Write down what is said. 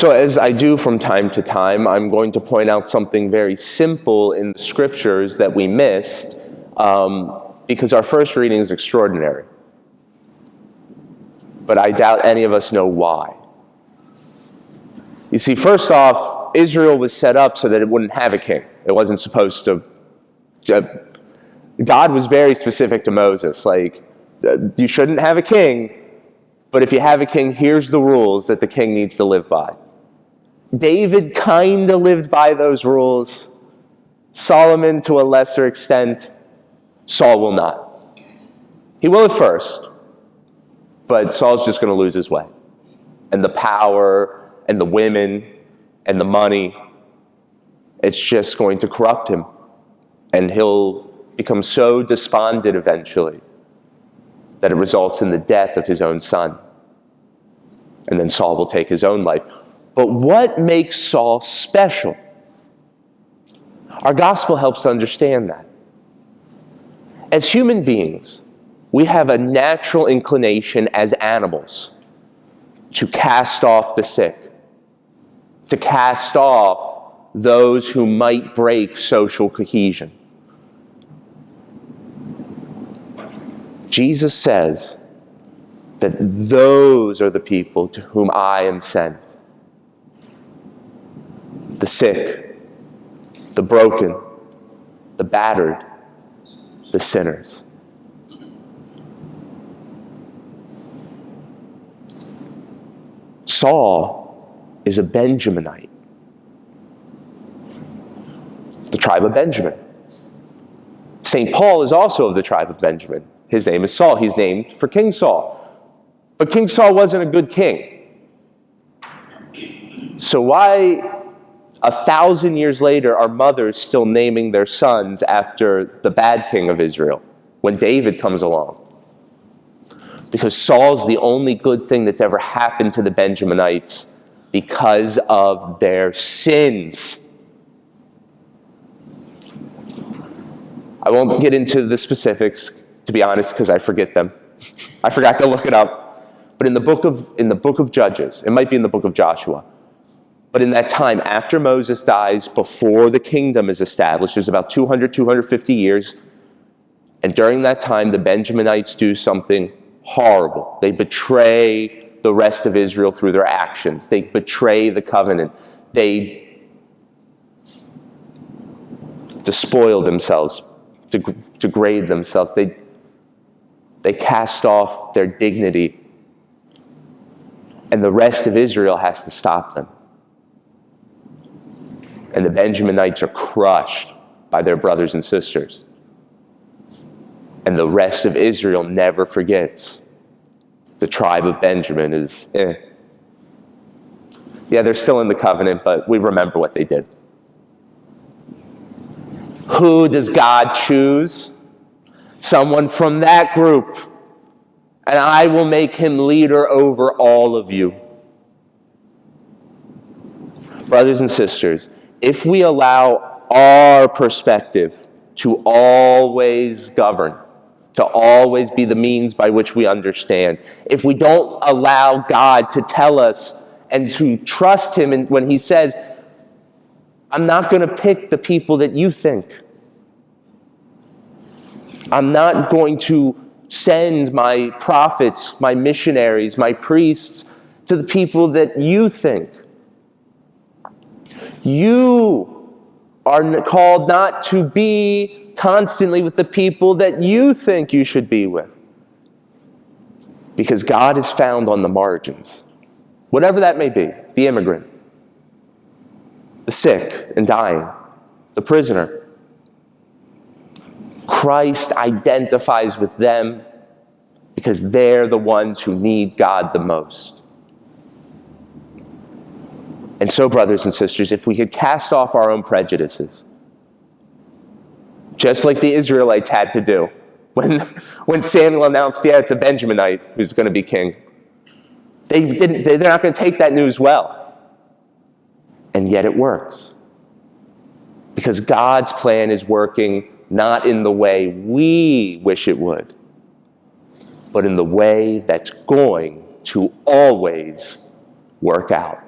So as I do from time to time, I'm going to point out something very simple in the scriptures that we missed, because our first reading is extraordinary. But I doubt any of us know why. You see, first off, Israel was set up so that it wouldn't have a king. It wasn't supposed to. God was very specific to Moses, like, you shouldn't have a king, but if you have a king, here's the rules that the king needs to live by. David kind of lived by those rules. Solomon to a lesser extent. Saul will not. He will at first, but Saul's just going to lose his way. And the power and the women and the money, it's just going to corrupt him. And he'll become so despondent eventually that it results in the death of his own son. And then Saul will take his own life. But what makes Saul special? Our gospel helps to understand that. As human beings, we have a natural inclination as animals to cast off the sick, to cast off those who might break social cohesion. Jesus says that those are the people to whom I am sent. The sick, the broken, the battered, the sinners. Saul is a Benjaminite, the tribe of Benjamin. St. Paul is also of the tribe of Benjamin. His name is Saul. He's named for King Saul. But King Saul wasn't a good king. So why 1,000 years later are mothers still naming their sons after the bad king of Israel when David comes along? Because Saul's the only good thing that's ever happened to the Benjaminites because of their sins. I won't get into the specifics, to be honest, because I forget them. I forgot to look it up. But in the book of Judges, it might be in the book of Joshua, but in that time, after Moses dies, before the kingdom is established, there's about 200, 250 years. And during that time, the Benjaminites do something horrible. They betray the rest of Israel through their actions. They betray the covenant. They despoil themselves, degrade themselves. They cast off their dignity. And the rest of Israel has to stop them. And the Benjaminites are crushed by their brothers and sisters. And the rest of Israel never forgets. The tribe of Benjamin is, Yeah, they're still in the covenant, but we remember what they did. Who does God choose? Someone from that group. And I will make him leader over all of you. Brothers and sisters, if we allow our perspective to always govern, to always be the means by which we understand, if we don't allow God to tell us and to trust him when he says, I'm not going to pick the people that you think. I'm not going to send my prophets, my missionaries, my priests to the people that you think. You are called not to be constantly with the people that you think you should be with. Because God is found on the margins. Whatever that may be, the immigrant, the sick and dying, the prisoner. Christ identifies with them because they're the ones who need God the most. And so, brothers and sisters, if we could cast off our own prejudices, just like the Israelites had to do when Samuel announced, it's a Benjaminite who's going to be king. They're not going to take that news well. And yet it works. Because God's plan is working not in the way we wish it would, but in the way that's going to always work out.